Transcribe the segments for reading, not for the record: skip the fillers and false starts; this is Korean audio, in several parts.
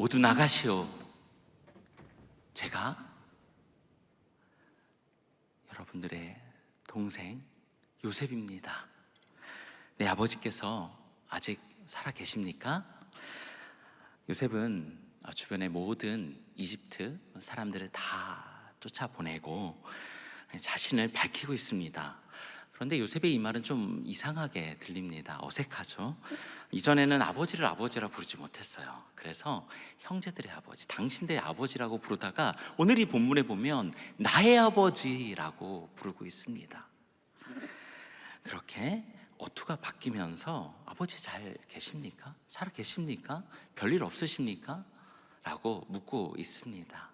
모두 나가시오. 제가 여러분들의 동생 요셉입니다. 네, 아버지께서 아직 살아 계십니까? 요셉은 주변의 모든 이집트 사람들을 다 쫓아보내고 자신을 밝히고 있습니다. 그런데 요셉의 이 말은 좀 이상하게 들립니다. 어색하죠? 이전에는 아버지를 아버지라 부르지 못했어요. 그래서 형제들의 아버지, 당신들의 아버지라고 부르다가 오늘 이 본문에 보면 나의 아버지라고 부르고 있습니다. 그렇게 어투가 바뀌면서 아버지 잘 계십니까? 살아 계십니까? 별일 없으십니까? 라고 묻고 있습니다.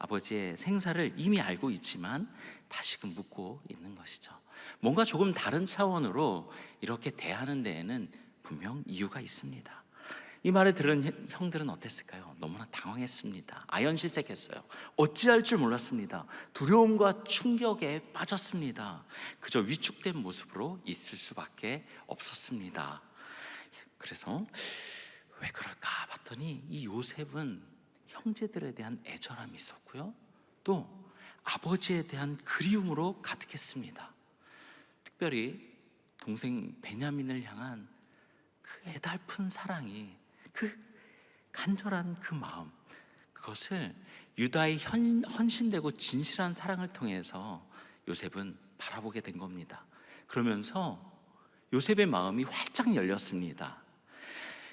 아버지의 생사를 이미 알고 있지만 다시금 묻고 있는 것이죠. 뭔가 조금 다른 차원으로 이렇게 대하는 데에는 분명 이유가 있습니다. 이 말을 들은 형들은 어땠을까요? 너무나 당황했습니다. 아연실색했어요. 어찌할 줄 몰랐습니다. 두려움과 충격에 빠졌습니다. 그저 위축된 모습으로 있을 수밖에 없었습니다. 그래서 왜 그럴까 봤더니 이 요셉은 형제들에 대한 애절함이 있었고요, 또 아버지에 대한 그리움으로 가득했습니다. 특별히 동생 베냐민을 향한 그 애달픈 사랑이, 그 간절한 그 마음, 그것을 유다의 헌신되고 진실한 사랑을 통해서 요셉은 바라보게 된 겁니다. 그러면서 요셉의 마음이 활짝 열렸습니다.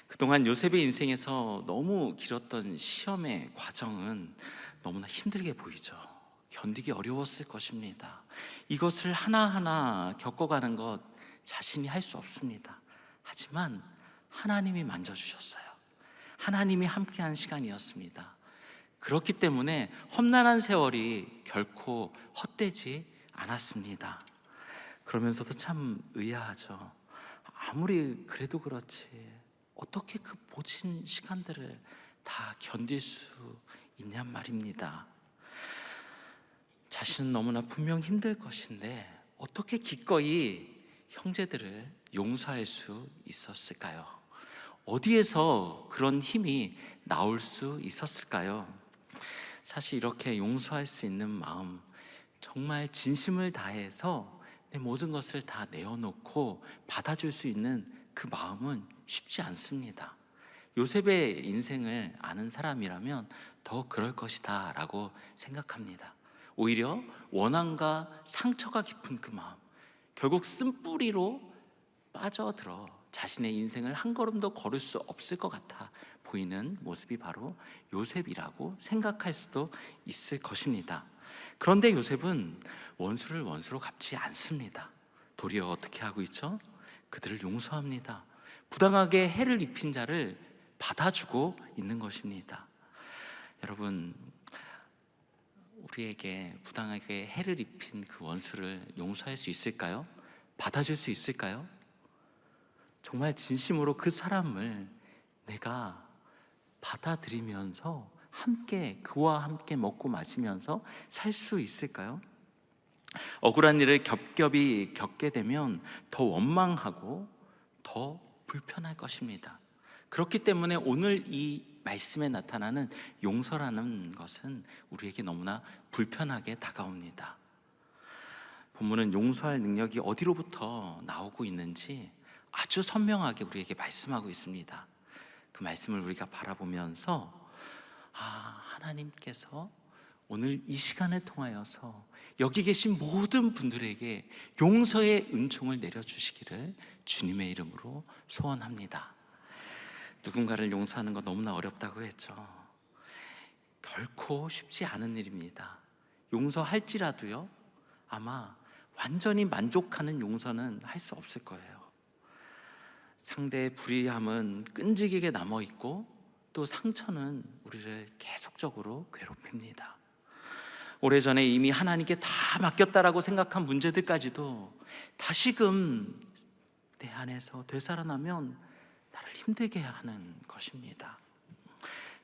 그동안 요셉의 인생에서 너무 길었던 시험의 과정은 너무나 힘들게 보이죠. 견디기 어려웠을 것입니다. 이것을 하나하나 겪어가는 것 자신이 할 수 없습니다. 하지만 하나님이 만져주셨어요. 하나님이 함께한 시간이었습니다. 그렇기 때문에 험난한 세월이 결코 헛되지 않았습니다. 그러면서도 참 의아하죠. 아무리 그래도 그렇지 어떻게 그 모진 시간들을 다 견딜 수 있냔 말입니다. 자신은 너무나 분명 힘들 것인데 어떻게 기꺼이 형제들을 용서할 수 있었을까요? 어디에서 그런 힘이 나올 수 있었을까요? 사실 이렇게 용서할 수 있는 마음, 정말 진심을 다해서 내 모든 것을 다 내어놓고 받아줄 수 있는 그 마음은 쉽지 않습니다. 요셉의 인생을 아는 사람이라면 더 그럴 것이다 라고 생각합니다. 오히려 원한과 상처가 깊은 그 마음, 결국 쓴뿌리로 빠져들어 자신의 인생을 한 걸음도 걸을 수 없을 것 같아 보이는 모습이 바로 요셉이라고 생각할 수도 있을 것입니다. 그런데 요셉은 원수를 원수로 갚지 않습니다. 도리어 어떻게 하고 있죠? 그들을 용서합니다. 부당하게 해를 입힌 자를 받아주고 있는 것입니다. 여러분, 우리에게 부당하게 해를 입힌 그 원수를 용서할 수 있을까요? 받아줄 수 있을까요? 정말 진심으로 그 사람을 내가 받아들이면서 함께, 그와 함께 먹고 마시면서 살 수 있을까요? 억울한 일을 겹겹이 겪게 되면 더 원망하고 더 불편할 것입니다. 그렇기 때문에 오늘 이 말씀에 나타나는 용서라는 것은 우리에게 너무나 불편하게 다가옵니다. 본문은 용서할 능력이 어디로부터 나오고 있는지 아주 선명하게 우리에게 말씀하고 있습니다. 그 말씀을 우리가 바라보면서 하나님께서 오늘 이 시간을 통하여서 여기 계신 모든 분들에게 용서의 은총을 내려주시기를 주님의 이름으로 소원합니다. 누군가를 용서하는 거 너무나 어렵다고 했죠. 결코 쉽지 않은 일입니다. 용서할지라도요, 아마 완전히 만족하는 용서는 할 수 없을 거예요. 상대의 불의함은 끈질기게 남아있고 또 상처는 우리를 계속적으로 괴롭힙니다. 오래전에 이미 하나님께 다 맡겼다라고 생각한 문제들까지도 다시금 내 안에서 되살아나면 나를 힘들게 하는 것입니다.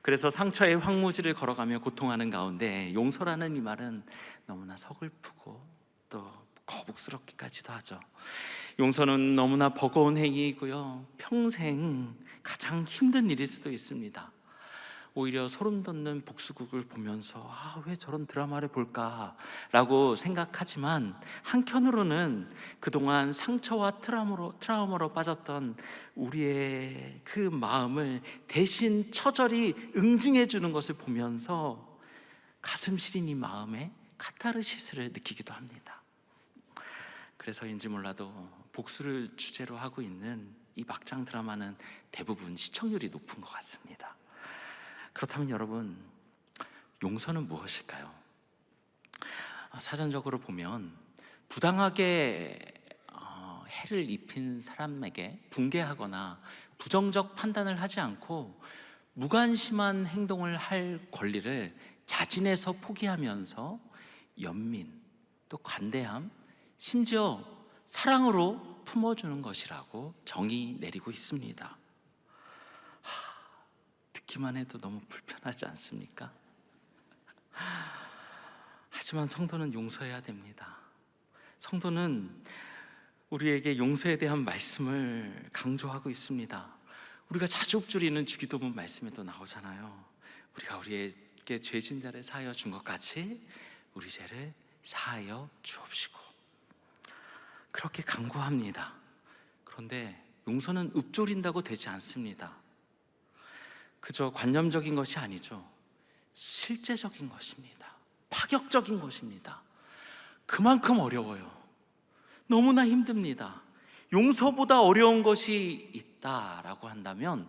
그래서 상처의 황무지를 걸어가며 고통하는 가운데 용서라는 이 말은 너무나 서글프고 또 거북스럽기까지도 하죠. 용서는 너무나 버거운 행위이고요, 평생 가장 힘든 일일 수도 있습니다. 오히려 소름 돋는 복수극을 보면서 왜 저런 드라마를 볼까라고 생각하지만, 한편으로는 그동안 상처와 트라우마로 빠졌던 우리의 그 마음을 대신 처절히 응징해 주는 것을 보면서 가슴 시린 이 마음에 카타르시스를 느끼기도 합니다. 그래서인지 몰라도 복수를 주제로 하고 있는 이 막장 드라마는 대부분 시청률이 높은 것 같습니다. 그렇다면 여러분, 용서는 무엇일까요? 사전적으로 보면 부당하게 해를 입힌 사람에게 분개하거나 부정적 판단을 하지 않고 무관심한 행동을 할 권리를 자진해서 포기하면서 연민, 또 관대함, 심지어 사랑으로 품어주는 것이라고 정의 내리고 있습니다. 듣기만 해도 너무 불편하지 않습니까? 하지만 성도는 용서해야 됩니다. 성도는 우리에게 용서에 대한 말씀을 강조하고 있습니다. 우리가 자주 읊조리는 주기도문 말씀에도 나오잖아요. 우리가 우리에게 죄진 자를 사하여 준 것 같이 우리 죄를 사하여 주옵시고, 그렇게 강구합니다. 그런데 용서는 읊조린다고 되지 않습니다. 그저 관념적인 것이 아니죠. 실제적인 것입니다. 파격적인 것입니다. 그만큼 어려워요. 너무나 힘듭니다. 용서보다 어려운 것이 있다라고 한다면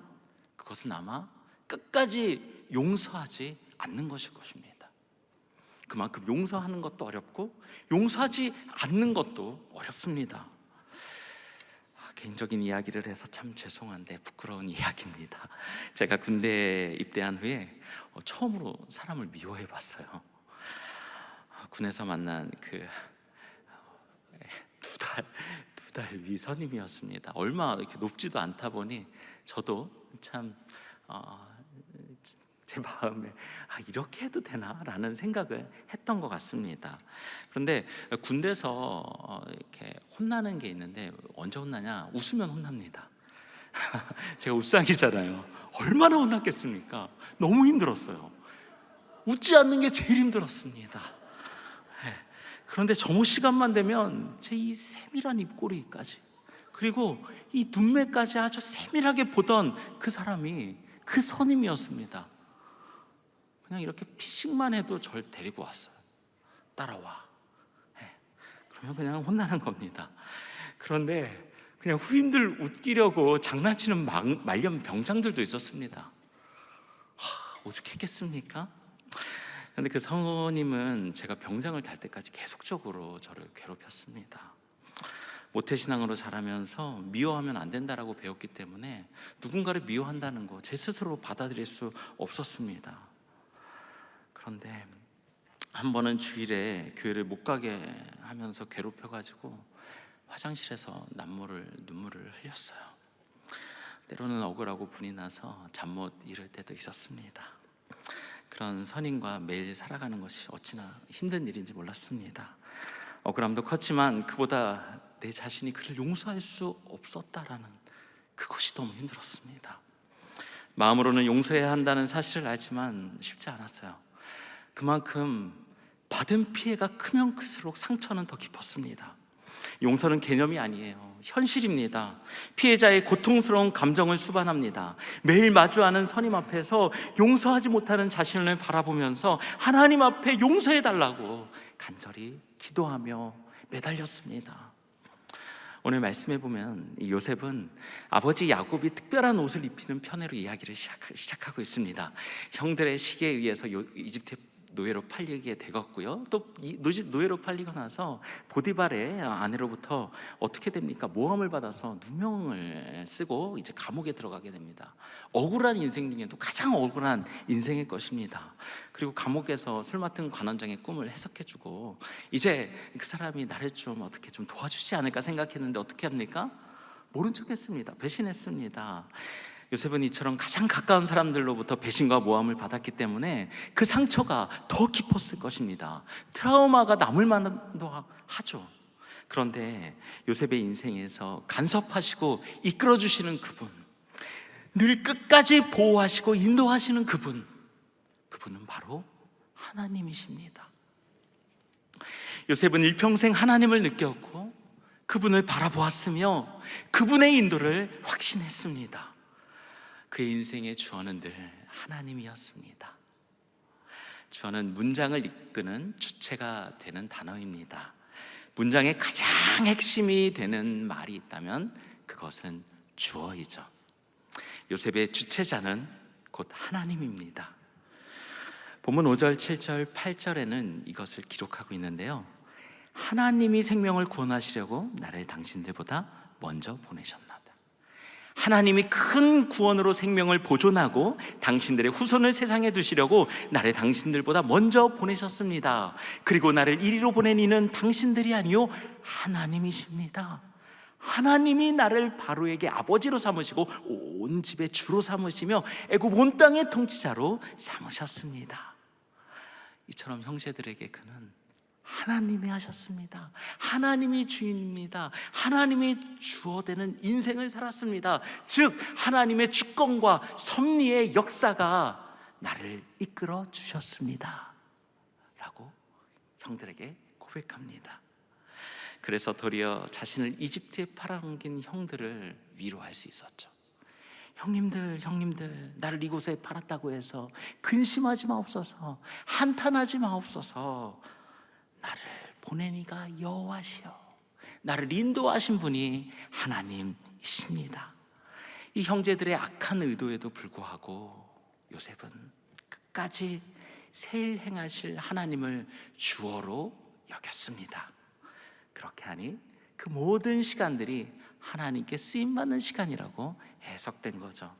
그것은 아마 끝까지 용서하지 않는 것일 것입니다. 그만큼 용서하는 것도 어렵고 용서하지 않는 것도 어렵습니다. 개인적인 이야기를 해서 참 죄송한데 부끄러운 이야기입니다. 제가 군대에 입대한 후에 처음으로 사람을 미워해 봤어요. 군에서 만난 그 두 달 위 선임이었습니다. 얼마 이렇게 높지도 않다 보니 저도 참 제 마음에 이렇게 해도 되나라는 생각을 했던 것 같습니다. 그런데 군대에서 이렇게 혼나는 게 있는데, 언제 혼나냐? 웃으면 혼납니다. 제가 웃상이잖아요. 얼마나 혼났겠습니까? 너무 힘들었어요. 웃지 않는 게 제일 힘들었습니다. 그런데 점호 시간만 되면 제 이 세밀한 입꼬리까지, 그리고 이 눈매까지 아주 세밀하게 보던 그 사람이 그 선임이었습니다. 그냥 이렇게 피식만 해도 절 데리고 왔어요. 따라와. 그러면 그냥 혼나는 겁니다. 그런데 그냥 후임들 웃기려고 장난치는 말년 병장들도 있었습니다. 오죽했겠습니까? 그런데 그 성우님은 제가 병장을 달 때까지 계속적으로 저를 괴롭혔습니다. 모태신앙으로 자라면서 미워하면 안 된다라고 배웠기 때문에 누군가를 미워한다는 거 제 스스로 받아들일 수 없었습니다. 그런데 한 번은 주일에 교회를 못 가게 하면서 괴롭혀가지고 화장실에서 눈물을 흘렸어요. 때로는 억울하고 분이 나서 잠 못 이룰 때도 있었습니다. 그런 선임과 매일 살아가는 것이 어찌나 힘든 일인지 몰랐습니다. 억울함도 컸지만 그보다 내 자신이 그를 용서할 수 없었다라는 그것이 너무 힘들었습니다. 마음으로는 용서해야 한다는 사실을 알지만 쉽지 않았어요. 그만큼 받은 피해가 크면 클수록 상처는 더 깊었습니다. 용서는 개념이 아니에요. 현실입니다. 피해자의 고통스러운 감정을 수반합니다. 매일 마주하는 선임 앞에서 용서하지 못하는 자신을 바라보면서 하나님 앞에 용서해달라고 간절히 기도하며 매달렸습니다. 오늘 말씀해 보면 이 요셉은 아버지 야곱이 특별한 옷을 입히는 편애로 이야기를 시작하고 있습니다. 형들의 시기에 의해서 이집트 노예로 팔리게 되었고요. 또 노예로 팔리고 나서 보디발의 아내로부터 어떻게 됩니까? 모함을 받아서 누명을 쓰고 이제 감옥에 들어가게 됩니다. 억울한 인생 중에도 가장 억울한 인생의 것입니다. 그리고 감옥에서 술 맡은 관원장의 꿈을 해석해주고 이제 그 사람이 나를 좀 어떻게 좀 도와주지 않을까 생각했는데 어떻게 합니까? 모른 척했습니다. 배신했습니다. 요셉은 이처럼 가장 가까운 사람들로부터 배신과 모함을 받았기 때문에 그 상처가 더 깊었을 것입니다. 트라우마가 남을 만도 하죠. 그런데 요셉의 인생에서 간섭하시고 이끌어주시는 그분, 늘 끝까지 보호하시고 인도하시는 그분, 그분은 바로 하나님이십니다. 요셉은 일평생 하나님을 느꼈고 그분을 바라보았으며 그분의 인도를 확신했습니다. 그의 인생의 주어는 늘 하나님이었습니다. 주어는 문장을 이끄는 주체가 되는 단어입니다. 문장의 가장 핵심이 되는 말이 있다면 그것은 주어이죠. 요셉의 주체자는 곧 하나님입니다. 본문 5절, 7절, 8절에는 이것을 기록하고 있는데요. 하나님이 생명을 구원하시려고 나를 당신들보다 먼저 보내셨나다. 하나님이 큰 구원으로 생명을 보존하고 당신들의 후손을 세상에 두시려고 나를 당신들보다 먼저 보내셨습니다. 그리고 나를 이리로 보낸 이는 당신들이 아니요 하나님이십니다. 하나님이 나를 바로에게 아버지로 삼으시고 온 집의 주로 삼으시며 애굽 온 땅의 통치자로 삼으셨습니다. 이처럼 형제들에게 그는 하나님이 하셨습니다. 하나님이 주인입니다. 하나님이 주어되는 인생을 살았습니다. 즉 하나님의 주권과 섭리의 역사가 나를 이끌어 주셨습니다 라고 형들에게 고백합니다. 그래서 도리어 자신을 이집트에 팔아넘긴 형들을 위로할 수 있었죠. 형님들 나를 이곳에 팔았다고 해서 근심하지 마옵소서, 한탄하지 마옵소서. 나를 보낸 이가 여호와시여, 나를 인도하신 분이 하나님이십니다. 이 형제들의 악한 의도에도 불구하고 요셉은 끝까지 세일 행하실 하나님을 주어로 여겼습니다. 그렇게 하니 그 모든 시간들이 하나님께 쓰임받는 시간이라고 해석된 거죠.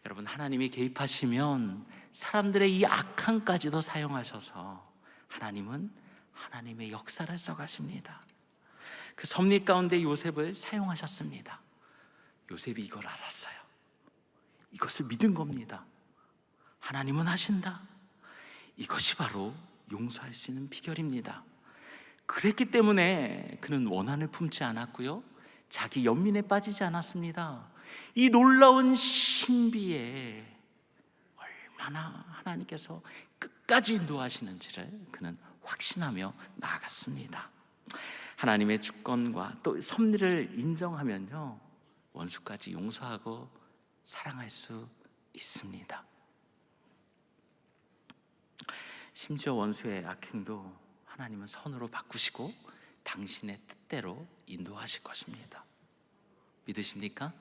여러분, 하나님이 개입하시면 사람들의 이 악함까지도 사용하셔서 하나님은 하나님의 역사를 써가십니다. 그 섭리 가운데 요셉을 사용하셨습니다. 요셉이 이걸 알았어요. 이것을 믿은 겁니다. 하나님은 하신다. 이것이 바로 용서할 수 있는 비결입니다. 그랬기 때문에 그는 원한을 품지 않았고요, 자기 연민에 빠지지 않았습니다. 이 놀라운 신비에 얼마나 하나님께서 끝까지 인도하시는지를 그는 확신하며 나아갔습니다. 하나님의 주권과 또 섭리를 인정하면요, 원수까지 용서하고 사랑할 수 있습니다. 심지어 원수의 악행도 하나님은 선으로 바꾸시고 당신의 뜻대로 인도하실 것입니다. 믿으십니까?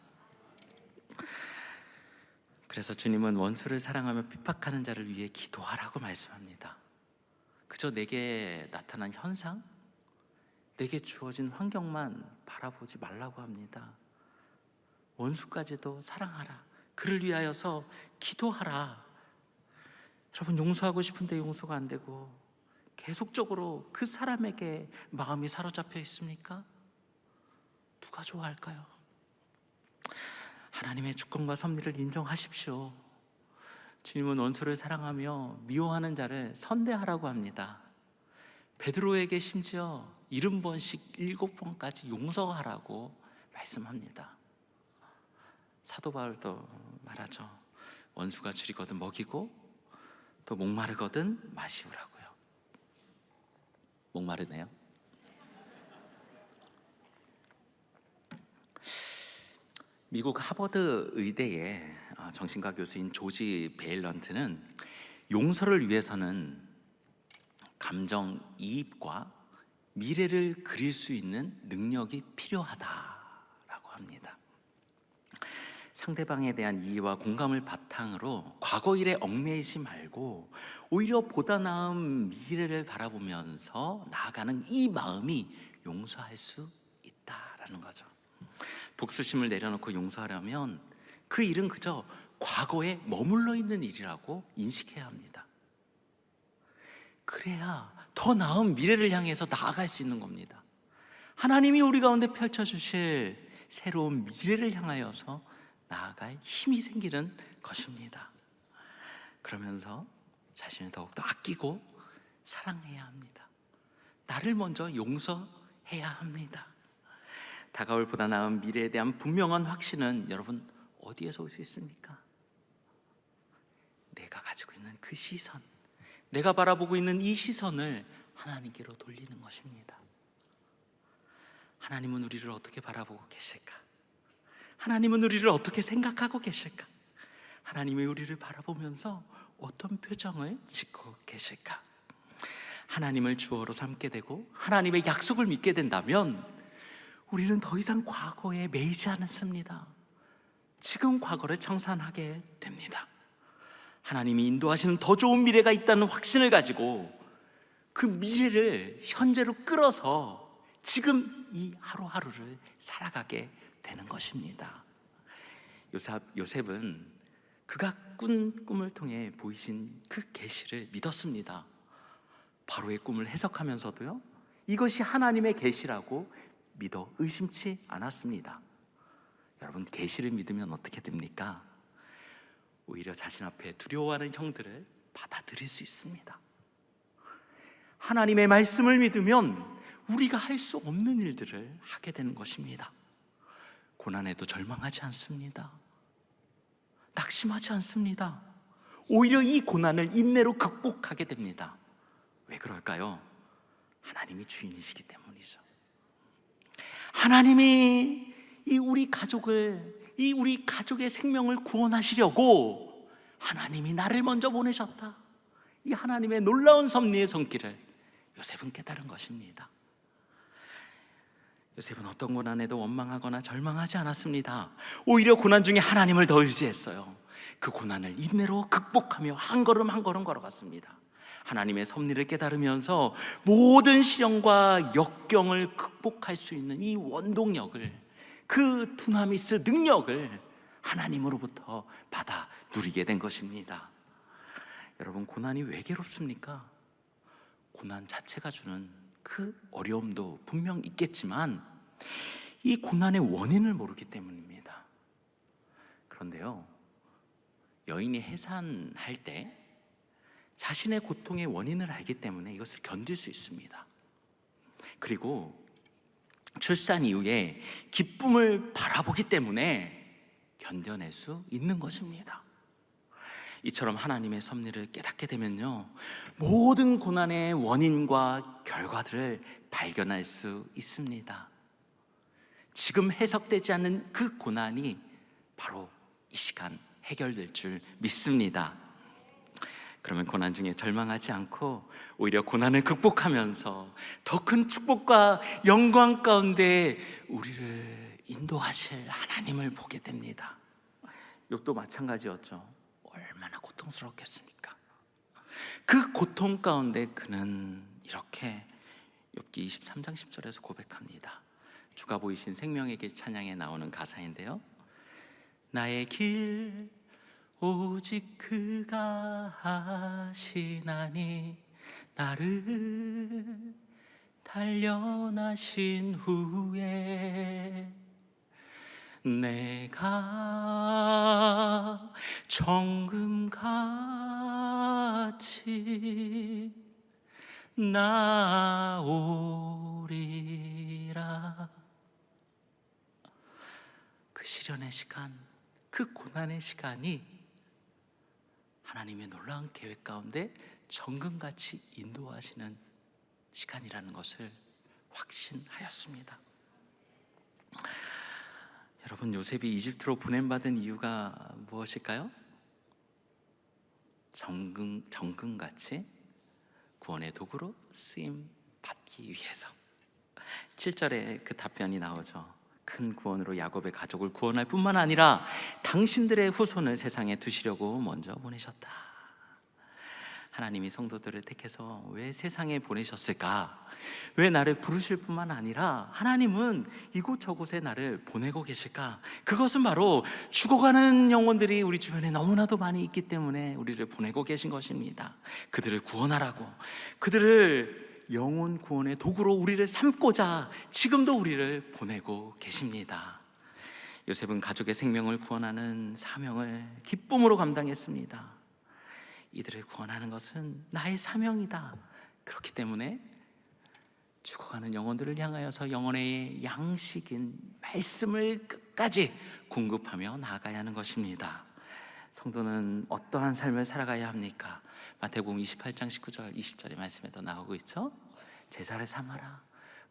그래서 주님은 원수를 사랑하며 핍박하는 자를 위해 기도하라고 말씀합니다. 그저 내게 나타난 현상, 내게 주어진 환경만 바라보지 말라고 합니다. 원수까지도 사랑하라. 그를 위하여서 기도하라. 여러분, 용서하고 싶은데 용서가 안 되고 계속적으로 그 사람에게 마음이 사로잡혀 있습니까? 누가 좋아할까요? 하나님의 주권과 섭리를 인정하십시오. 주님은 원수를 사랑하며 미워하는 자를 선대하라고 합니다. 베드로에게 심지어 70번씩 7번까지 용서하라고 말씀합니다. 사도 바울도 말하죠. 원수가 줄이거든 먹이고 또 목마르거든 마시우라고요. 목마르네요. 미국 하버드 의대의 정신과 교수인 조지 베일런트는 용서를 위해서는 감정이입과 미래를 그릴 수 있는 능력이 필요하다라고 합니다. 상대방에 대한 이해와 공감을 바탕으로 과거 일에 얽매이지 말고 오히려 보다 나은 미래를 바라보면서 나아가는 이 마음이 용서할 수 있다라는 거죠. 복수심을 내려놓고 용서하려면 그 일은 그저 과거에 머물러 있는 일이라고 인식해야 합니다. 그래야 더 나은 미래를 향해서 나아갈 수 있는 겁니다. 하나님이 우리 가운데 펼쳐주실 새로운 미래를 향하여서 나아갈 힘이 생기는 것입니다. 그러면서 자신을 더욱더 아끼고 사랑해야 합니다. 나를 먼저 용서해야 합니다. 다가올 보다 나은 미래에 대한 분명한 확신은 여러분 어디에서 올 수 있습니까? 내가 가지고 가지고 있는 그 시선, 내가 바라보고 있는 이 시선을 하나님께로 돌리는 것입니다. 하나님은 우리를 어떻게 바라보고 계실까? 하나님은 우리를 어떻게 생각하고 계실까? 하나님이 우리를 바라보면서 어떤 표정을 짓고 계실까? 하나님을 주어로 삼게 되고 하나님의 약속을 믿게 된다면 우리는 더 이상 과거에 매이지 않습니다. 지금 과거를 청산하게 됩니다. 하나님이 인도하시는 더 좋은 미래가 있다는 확신을 가지고 그 미래를 현재로 끌어서 지금 이 하루하루를 살아가게 되는 것입니다. 요셉은 그가 꾼 꿈을 통해 보이신 그 계시를 믿었습니다. 바로의 꿈을 해석하면서도요, 이것이 하나님의 계시라고 믿어 의심치 않았습니다. 여러분, 계시를 믿으면 어떻게 됩니까? 오히려 자신 앞에 두려워하는 형들을 받아들일 수 있습니다. 하나님의 말씀을 믿으면 우리가 할 수 없는 일들을 하게 되는 것입니다. 고난에도 절망하지 않습니다. 낙심하지 않습니다. 오히려 이 고난을 인내로 극복하게 됩니다. 왜 그럴까요? 하나님이 주인이시기 때문이죠. 하나님이 우리 가족의 생명을 구원하시려고 하나님이 나를 먼저 보내셨다. 이 하나님의 놀라운 섭리의 손길을 요셉은 깨달은 것입니다. 요셉은 어떤 고난에도 원망하거나 절망하지 않았습니다. 오히려 고난 중에 하나님을 더 의지했어요. 그 고난을 인내로 극복하며 한 걸음 한 걸음 걸어갔습니다. 하나님의 섭리를 깨달으면서 모든 시련과 역경을 극복할 수 있는 이 원동력을, 그 두나미스 능력을 하나님으로부터 받아 누리게 된 것입니다. 여러분, 고난이 왜 괴롭습니까? 고난 자체가 주는 그 어려움도 분명 있겠지만 이 고난의 원인을 모르기 때문입니다. 그런데요, 여인이 해산할 때 자신의 고통의 원인을 알기 때문에 이것을 견딜 수 있습니다. 그리고 출산 이후에 기쁨을 바라보기 때문에 견뎌낼 수 있는 것입니다. 이처럼 하나님의 섭리를 깨닫게 되면요, 모든 고난의 원인과 결과들을 발견할 수 있습니다. 지금 해석되지 않는 그 고난이 바로 이 시간 해결될 줄 믿습니다. 그러면 고난 중에 절망하지 않고 오히려 고난을 극복하면서 더 큰 축복과 영광 가운데 우리를 인도하실 하나님을 보게 됩니다. 욥도 마찬가지였죠. 얼마나 고통스럽겠습니까? 그 고통 가운데 그는 이렇게 욥기 23장 10절에서 고백합니다. 주가 보이신 생명의 길 찬양에 나오는 가사인데요, 나의 길 오직 그가 하시나니 나를 단련하신 후에 내가 정금같이 나오리라. 그 시련의 시간, 그 고난의 시간이 하나님의 놀라운 계획 가운데 정금같이 인도하시는 시간이라는 것을 확신하였습니다. 여러분, 요셉이 이집트로 보냄받은 이유가 무엇일까요? 정금같이 구원의 도구로 쓰임 받기 위해서. 7절에 그 답변이 나오죠. 큰 구원으로 야곱의 가족을 구원할 뿐만 아니라 당신들의 후손을 세상에 두시려고 먼저 보내셨다. 하나님이 성도들을 택해서 왜 세상에 보내셨을까? 왜 나를 부르실 뿐만 아니라 하나님은 이곳저곳에 나를 보내고 계실까? 그것은 바로 죽어가는 영혼들이 우리 주변에 너무나도 많이 있기 때문에 우리를 보내고 계신 것입니다. 그들을 구원하라고, 그들을 영혼 구원의 도구로 우리를 삼고자 지금도 우리를 보내고 계십니다. 요셉은 가족의 생명을 구원하는 사명을 기쁨으로 감당했습니다. 이들을 구원하는 것은 나의 사명이다. 그렇기 때문에 죽어가는 영혼들을 향하여서 영혼의 양식인 말씀을 끝까지 공급하며 나아가야 하는 것입니다. 성도는 어떠한 삶을 살아가야 합니까? 마태복음 28장 19절 20절의 말씀에도 나오고 있죠. 제자를 삼아라.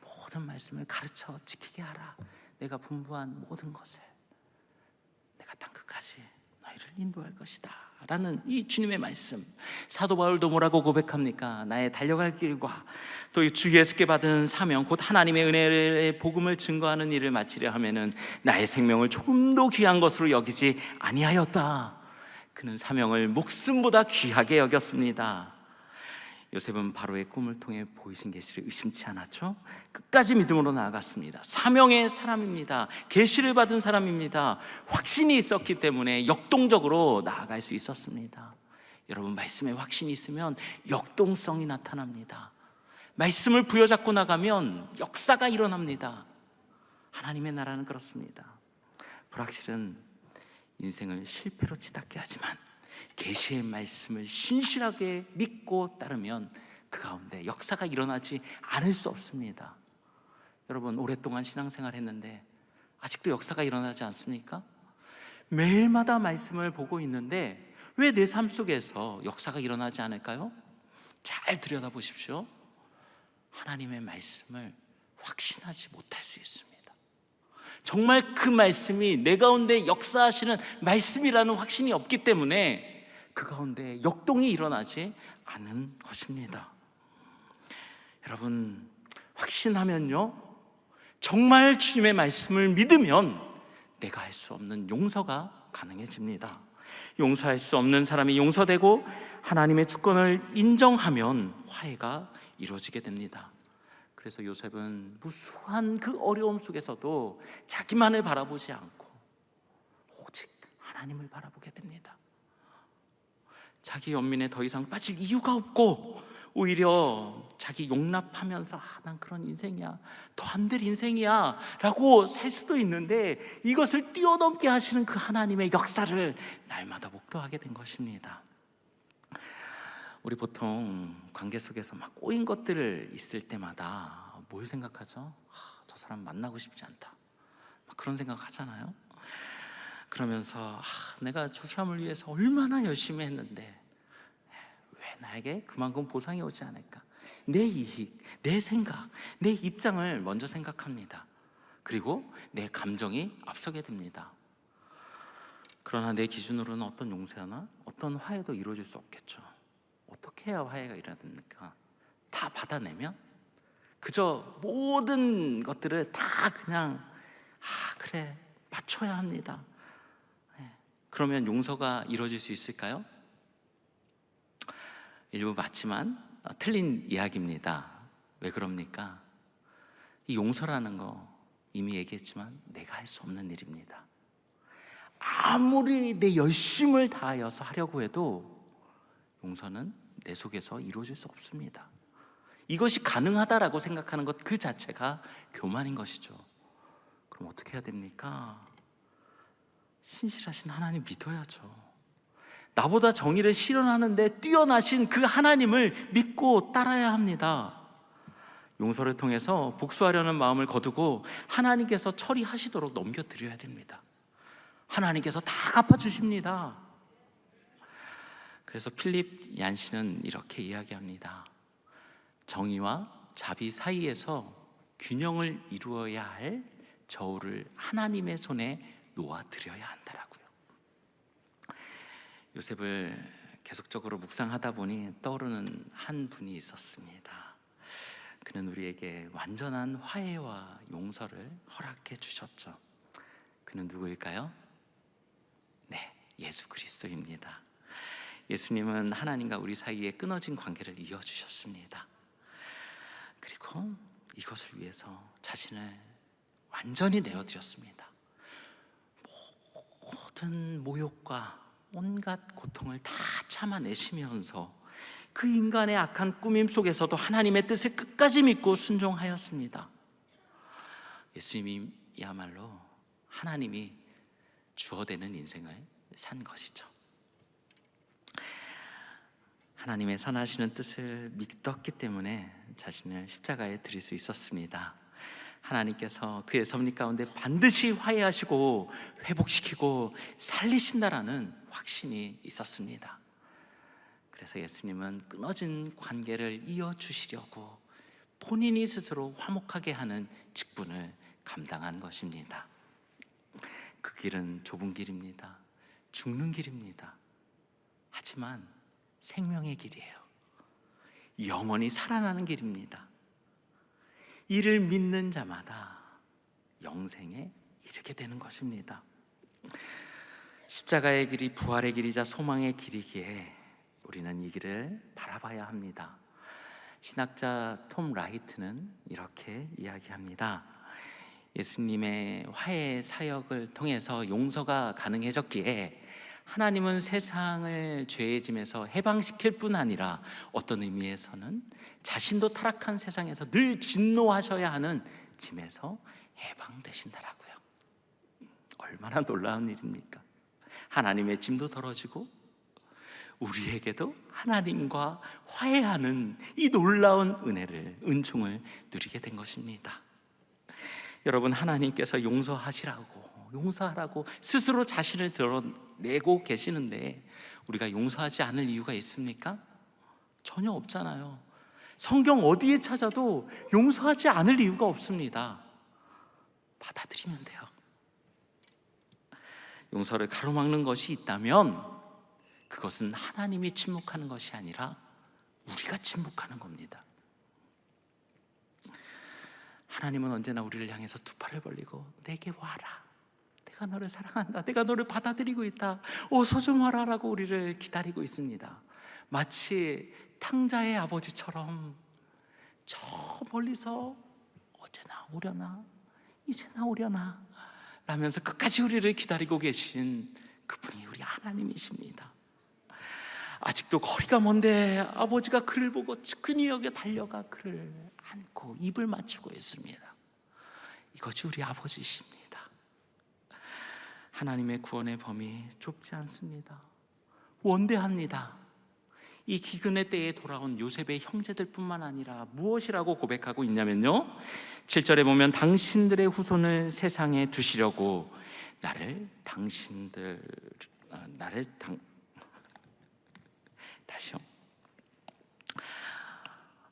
모든 말씀을 가르쳐 지키게 하라. 내가 분부한 모든 것을 내가 땅끝까지 너희를 인도할 것이다 라는 이 주님의 말씀. 사도 바울도 뭐라고 고백합니까? 나의 달려갈 길과 또 주 예수께 받은 사명, 곧 하나님의 은혜의 복음을 증거하는 일을 마치려 하면은 나의 생명을 조금도 귀한 것으로 여기지 아니하였다. 그는 사명을 목숨보다 귀하게 여겼습니다. 요셉은 바로의 꿈을 통해 보이신 계시를 의심치 않았죠. 끝까지 믿음으로 나아갔습니다. 사명의 사람입니다. 계시를 받은 사람입니다. 확신이 있었기 때문에 역동적으로 나아갈 수 있었습니다. 여러분, 말씀에 확신이 있으면 역동성이 나타납니다. 말씀을 부여잡고 나가면 역사가 일어납니다. 하나님의 나라는 그렇습니다. 불확실은 인생을 실패로 치닫게 하지만 계시의 말씀을 신실하게 믿고 따르면 그 가운데 역사가 일어나지 않을 수 없습니다. 여러분, 오랫동안 신앙생활 했는데 아직도 역사가 일어나지 않습니까? 매일마다 말씀을 보고 있는데 왜 내 삶 속에서 역사가 일어나지 않을까요? 잘 들여다보십시오. 하나님의 말씀을 확신하지 못할 수 있습니다. 정말 그 말씀이 내 가운데 역사하시는 말씀이라는 확신이 없기 때문에 그 가운데 역동이 일어나지 않은 것입니다. 여러분, 확신하면요, 정말 주님의 말씀을 믿으면 내가 할 수 없는 용서가 가능해집니다. 용서할 수 없는 사람이 용서되고 하나님의 주권을 인정하면 화해가 이루어지게 됩니다. 그래서 요셉은 무수한 그 어려움 속에서도 자기만을 바라보지 않고 오직 하나님을 바라보게 됩니다. 자기 연민에 더 이상 빠질 이유가 없고 오히려 자기 용납하면서 난 그런 인생이야, 더 안 될 인생이야 라고 살 수도 있는데 이것을 뛰어넘게 하시는 그 하나님의 역사를 날마다 목도하게 된 것입니다. 우리 보통 관계 속에서 막 꼬인 것들 있을 때마다 뭘 생각하죠? 저 사람 만나고 싶지 않다, 막 그런 생각 하잖아요. 그러면서 내가 저 사람을 위해서 얼마나 열심히 했는데 왜 나에게 그만큼 보상이 오지 않을까? 내 이익, 내 생각, 내 입장을 먼저 생각합니다. 그리고 내 감정이 앞서게 됩니다. 그러나 내 기준으로는 어떤 용서나 어떤 화해도 이루어질 수 없겠죠. 어떻게 해야 화해가 일어납니까? 다 받아내면? 그저 모든 것들을 다 그냥 그래, 맞춰야 합니다. 그러면 용서가 이루어질 수 있을까요? 일부 맞지만 틀린 이야기입니다. 왜 그럽니까? 이 용서라는 거 이미 얘기했지만 내가 할 수 없는 일입니다. 아무리 내 열심을 다하여서 하려고 해도 용서는 내 속에서 이루어질 수 없습니다. 이것이 가능하다라고 생각하는 것 그 자체가 교만인 것이죠. 그럼 어떻게 해야 됩니까? 신실하신 하나님 믿어야죠. 나보다 정의를 실현하는데 뛰어나신 그 하나님을 믿고 따라야 합니다. 용서를 통해서 복수하려는 마음을 거두고 하나님께서 처리하시도록 넘겨드려야 됩니다. 하나님께서 다 갚아주십니다. 그래서 필립 얀시는 이렇게 이야기합니다. 정의와 자비 사이에서 균형을 이루어야 할 저울을 하나님의 손에 놓아드려야 한다라고요. 요셉을 계속적으로 묵상하다 보니 떠오르는 한 분이 있었습니다. 그는 우리에게 완전한 화해와 용서를 허락해 주셨죠. 그는 누구일까요? 네, 예수 그리스도입니다. 예수님은 하나님과 우리 사이에 끊어진 관계를 이어주셨습니다. 그리고 이것을 위해서 자신을 완전히 내어드렸습니다. 모든 모욕과 온갖 고통을 다 참아내시면서 그 인간의 악한 꾸밈 속에서도 하나님의 뜻을 끝까지 믿고 순종하였습니다. 예수님이야말로 하나님이 주어되는 인생을 산 것이죠. 하나님의 선하시는 뜻을 믿었기 때문에 자신을 십자가에 드릴 수 있었습니다. 하나님께서 그의 섭리 가운데 반드시 화해하시고 회복시키고 살리신다라는 확신이 있었습니다. 그래서 예수님은 끊어진 관계를 이어주시려고 본인이 스스로 화목하게 하는 직분을 감당한 것입니다. 그 길은 좁은 길입니다. 죽는 길입니다. 하지만 생명의 길이에요. 영원히 살아나는 길입니다. 이를 믿는 자마다 영생에 이르게 되는 것입니다. 십자가의 길이 부활의 길이자 소망의 길이기에 우리는 이 길을 바라봐야 합니다. 신학자 톰 라이트는 이렇게 이야기합니다. 예수님의 화해 사역을 통해서 용서가 가능해졌기에 하나님은 세상을 죄의 짐에서 해방시킬 뿐 아니라 어떤 의미에서는 자신도 타락한 세상에서 늘 진노하셔야 하는 짐에서 해방되신다라고요. 얼마나 놀라운 일입니까? 하나님의 짐도 덜어지고 우리에게도 하나님과 화해하는 이 놀라운 은혜를, 은총을 누리게 된 것입니다. 여러분, 하나님께서 용서하라고 스스로 자신을 드러내고 계시는데 우리가 용서하지 않을 이유가 있습니까? 전혀 없잖아요. 성경 어디에 찾아도 용서하지 않을 이유가 없습니다. 받아들이면 돼요. 용서를 가로막는 것이 있다면 그것은 하나님이 침묵하는 것이 아니라 우리가 침묵하는 겁니다. 하나님은 언제나 우리를 향해서 두 팔을 벌리고 내게 와라, 내가 너를 사랑한다, 내가 너를 받아들이고 있다, 어서 좀 와라 라고 우리를 기다리고 있습니다. 마치 탕자의 아버지처럼 저 멀리서 어제나 오려나 이제나 오려나 라면서 끝까지 우리를 기다리고 계신 그분이 우리 하나님이십니다. 아직도 거리가 먼데 아버지가 그를 보고 측근히 여겨 달려가 그를 안고 입을 맞추고 있습니다. 이것이 우리 아버지이십니다. 하나님의 구원의 범위 좁지 않습니다. 원대합니다. 이 기근의 때에 돌아온 요셉의 형제들 뿐만 아니라 무엇이라고 고백하고 있냐면요, 7절에 보면 당신들의 후손을 세상에 두시려고 다시요.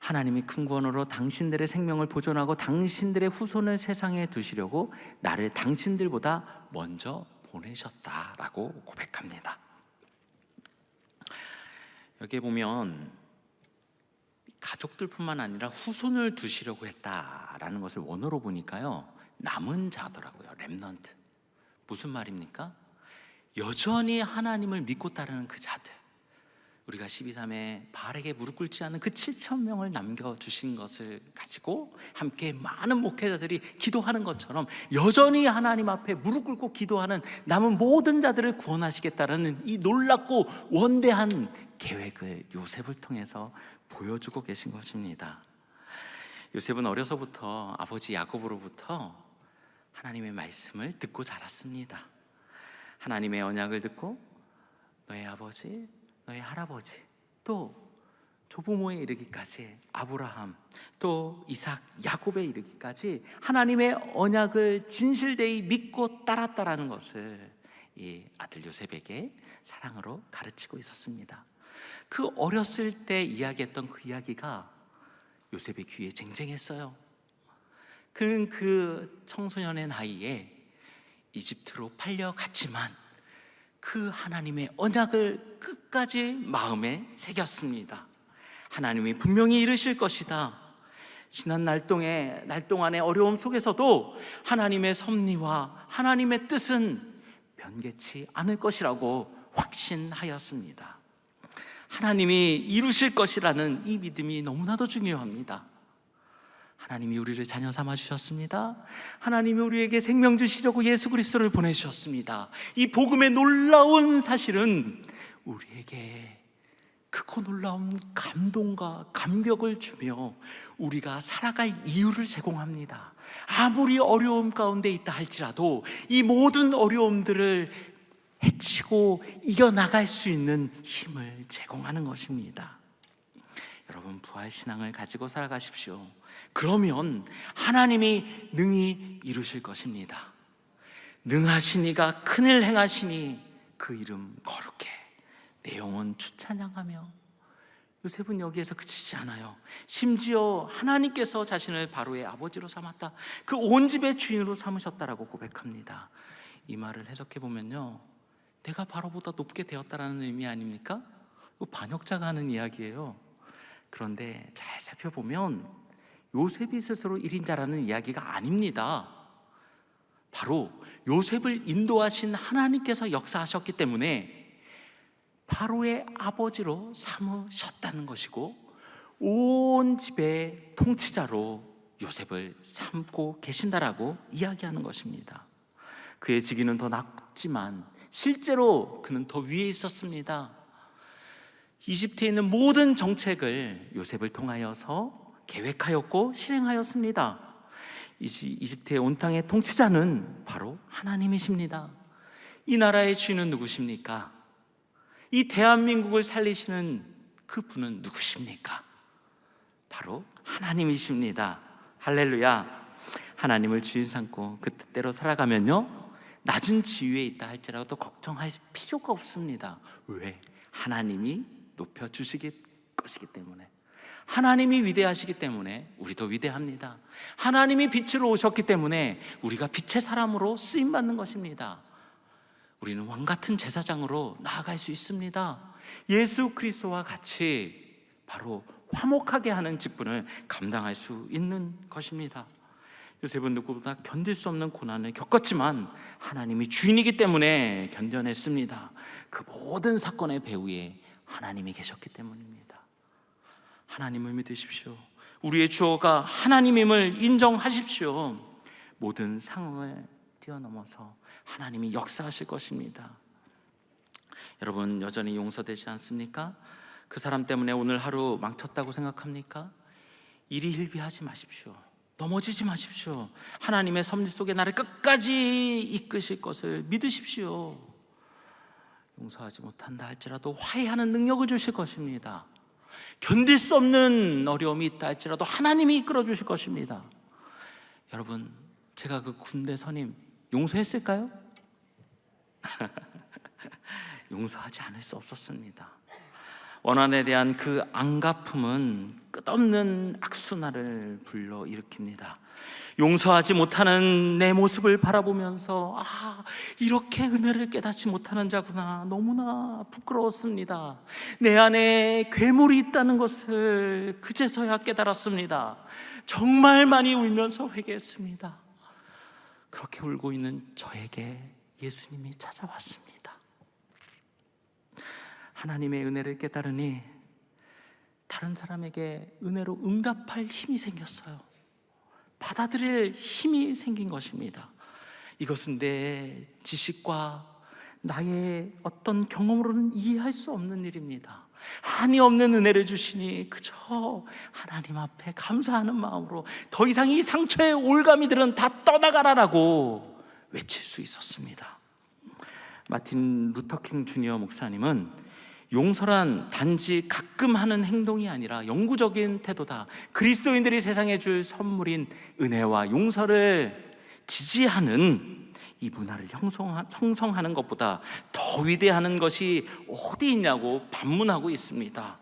하나님이 큰 구원으로 당신들의 생명을 보존하고 당신들의 후손을 세상에 두시려고 나를 당신들보다 먼저 보내셨다라고 고백합니다. 여기에 보면 가족들뿐만 아니라 후손을 두시려고 했다라는 것을 원어로 보니까요, 남은 자더라고요. 렘넌트. 무슨 말입니까? 여전히 하나님을 믿고 따르는 그 자들, 우리가 12.3에 바알에게 무릎 꿇지 않은 그 7,000명을 남겨주신 것을 가지고 함께 많은 목회자들이 기도하는 것처럼 여전히 하나님 앞에 무릎 꿇고 기도하는 남은 모든 자들을 구원하시겠다는 이 놀랍고 원대한 계획을 요셉을 통해서 보여주고 계신 것입니다. 요셉은 어려서부터 아버지 야곱으로부터 하나님의 말씀을 듣고 자랐습니다. 하나님의 언약을 듣고 너의 아버지, 너의 할아버지, 또 조부모에 이르기까지 아브라함, 또 이삭, 야곱에 이르기까지 하나님의 언약을 진실되이 믿고 따랐다라는 것을 이 아들 요셉에게 사랑으로 가르치고 있었습니다. 그 어렸을 때 이야기했던 그 이야기가 요셉의 귀에 쟁쟁했어요. 그는 그 청소년의 나이에 이집트로 팔려갔지만 그 하나님의 언약을 끝까지 마음에 새겼습니다. 하나님이 분명히 이루실 것이다. 지난 날 동안의 어려움 속에서도 하나님의 섭리와 하나님의 뜻은 변개치 않을 것이라고 확신하였습니다. 하나님이 이루실 것이라는 이 믿음이 너무나도 중요합니다. 하나님이 우리를 자녀 삼아 주셨습니다. 하나님이 우리에게 생명 주시려고 예수 그리스도를 보내주셨습니다. 이 복음의 놀라운 사실은 우리에게 크고 놀라운 감동과 감격을 주며 우리가 살아갈 이유를 제공합니다. 아무리 어려움 가운데 있다 할지라도 이 모든 어려움들을 헤치고 이겨나갈 수 있는 힘을 제공하는 것입니다. 여러분, 부활신앙을 가지고 살아가십시오. 그러면 하나님이 능히 이루실 것입니다. 능하신 이가 큰일 행하시니 그 이름 거룩해 내 영혼 주찬양하며. 요셉은 여기에서 그치지 않아요. 심지어 하나님께서 자신을 바로의 아버지로 삼았다, 그 온 집의 주인으로 삼으셨다라고 고백합니다. 이 말을 해석해 보면요, 내가 바로보다 높게 되었다라는 의미 아닙니까? 이거 반역자가 하는 이야기예요. 그런데 잘 살펴보면 요셉이 스스로 1인자라는 이야기가 아닙니다. 바로 요셉을 인도하신 하나님께서 역사하셨기 때문에 바로의 아버지로 삼으셨다는 것이고, 온 집의 통치자로 요셉을 삼고 계신다라고 이야기하는 것입니다. 그의 직위는 더 낮지만 실제로 그는 더 위에 있었습니다. 이집트에 있는 모든 정책을 요셉을 통하여서 계획하였고 실행하였습니다. 이집트의 온 땅의 통치자는 바로 하나님이십니다. 이 나라의 주인은 누구십니까? 이 대한민국을 살리시는 그 분은 누구십니까? 바로 하나님이십니다. 할렐루야. 하나님을 주인 삼고 그 뜻대로 살아가면요, 낮은 지위에 있다 할지라도 걱정할 필요가 없습니다. 왜? 하나님이 높여주시기 것이기 때문에. 하나님이 위대하시기 때문에 우리도 위대합니다. 하나님이 빛으로 오셨기 때문에 우리가 빛의 사람으로 쓰임받는 것입니다. 우리는 왕같은 제사장으로 나아갈 수 있습니다. 예수 그리스도와 같이 바로 화목하게 하는 직분을 감당할 수 있는 것입니다. 요셉은 누구보다 견딜 수 없는 고난을 겪었지만 하나님이 주인이기 때문에 견뎌냈습니다. 그 모든 사건의 배후에 하나님이 계셨기 때문입니다. 하나님을 믿으십시오. 우리의 주어가 하나님임을 인정하십시오. 모든 상황을 뛰어넘어서 하나님이 역사하실 것입니다. 여러분, 여전히 용서되지 않습니까? 그 사람 때문에 오늘 하루 망쳤다고 생각합니까? 이리 hil비하지 마십시오. 넘어지지 마십시오. 하나님의 섭리 속에 나를 끝까지 이끄실 것을 믿으십시오. 용서하지 못한다 할지라도 화해하는 능력을 주실 것입니다. 견딜 수 없는 어려움이 있다 할지라도 하나님이 이끌어 주실 것입니다. 여러분, 제가 그 군대 선임 용서했을까요? 용서하지 않을 수 없었습니다. 원한에 대한 그 안갚음은 끝없는 악순환을 불러일으킵니다. 용서하지 못하는 내 모습을 바라보면서 이렇게 은혜를 깨닫지 못하는 자구나, 너무나 부끄러웠습니다. 내 안에 괴물이 있다는 것을 그제서야 깨달았습니다. 정말 많이 울면서 회개했습니다. 그렇게 울고 있는 저에게 예수님이 찾아왔습니다. 하나님의 은혜를 깨달으니 다른 사람에게 은혜로 응답할 힘이 생겼어요. 받아들일 힘이 생긴 것입니다. 이것은 내 지식과 나의 어떤 경험으로는 이해할 수 없는 일입니다. 한이 없는 은혜를 주시니 그저 하나님 앞에 감사하는 마음으로 더 이상 이 상처의 올가미들은 다 떠나가라라고 외칠 수 있었습니다. 마틴 루터킹 주니어 목사님은 용서란 단지 가끔 하는 행동이 아니라 영구적인 태도다. 그리스도인들이 세상에 줄 선물인 은혜와 용서를 지지하는 이 문화를 형성하는 것보다 더 위대한 것이 어디 있냐고 반문하고 있습니다.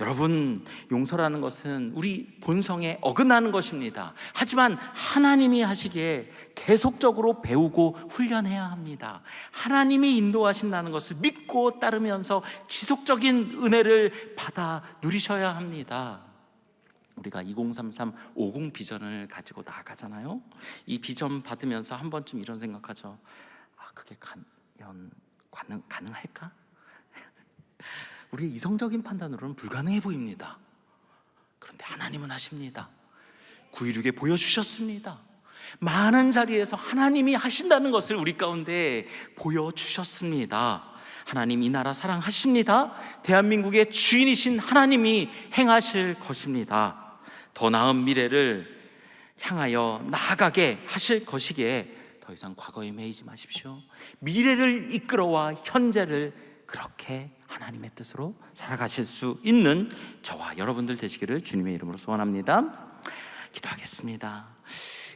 여러분, 용서라는 것은 우리 본성에 어긋나는 것입니다. 하지만 하나님이 하시기에 계속적으로 배우고 훈련해야 합니다. 하나님이 인도하신다는 것을 믿고 따르면서 지속적인 은혜를 받아 누리셔야 합니다. 우리가 2033 50 비전을 가지고 나아가잖아요. 이 비전 받으면서 한 번쯤 이런 생각하죠. 그게 과연 가능할까? 우리의 이성적인 판단으로는 불가능해 보입니다. 그런데 하나님은 하십니다. 9.16에 보여주셨습니다. 많은 자리에서 하나님이 하신다는 것을 우리 가운데 보여주셨습니다. 하나님 이 나라 사랑하십니다. 대한민국의 주인이신 하나님이 행하실 것입니다. 더 나은 미래를 향하여 나아가게 하실 것이기에 더 이상 과거에 매이지 마십시오. 미래를 이끌어와 현재를 그렇게 하나님의 뜻으로 살아가실 수 있는 저와 여러분들 되시기를 주님의 이름으로 소원합니다. 기도하겠습니다.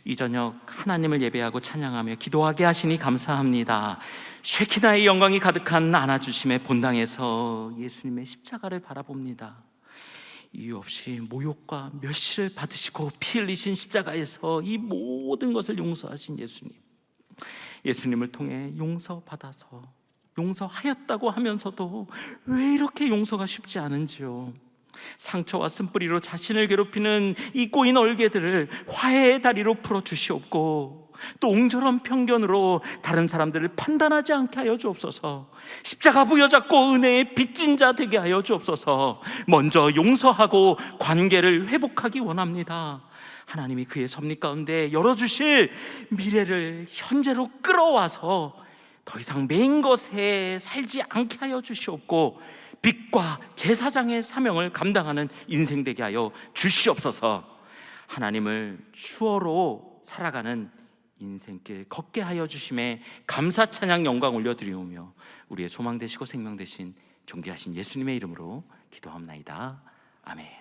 이 저녁 하나님을 예배하고 찬양하며 기도하게 하시니 감사합니다. 쉐키나의 영광이 가득한 안아주심의 본당에서 예수님의 십자가를 바라봅니다. 이유 없이 모욕과 멸시를 받으시고 피 흘리신 십자가에서 이 모든 것을 용서하신 예수님, 예수님을 통해 용서받아서 용서하였다고 하면서도 왜 이렇게 용서가 쉽지 않은지요. 상처와 쓴뿌리로 자신을 괴롭히는 이 꼬인 얼개들을 화해의 다리로 풀어주시옵고, 또 옹졸한 편견으로 다른 사람들을 판단하지 않게 하여 주옵소서. 십자가 부여잡고 은혜의 빚진 자 되게 하여 주옵소서. 먼저 용서하고 관계를 회복하기 원합니다. 하나님이 그의 섭리 가운데 열어주실 미래를 현재로 끌어와서 더 이상 맨 것에 살지 않게 하여 주시옵고, 빚과 제사장의 사명을 감당하는 인생 되게 하여 주시옵소서. 하나님을 추어로 살아가는 인생길 걷게 하여 주심에 감사 찬양 영광 올려드리오며 우리의 소망 되시고 생명 되신 존귀하신 예수님의 이름으로 기도합나이다. 아멘.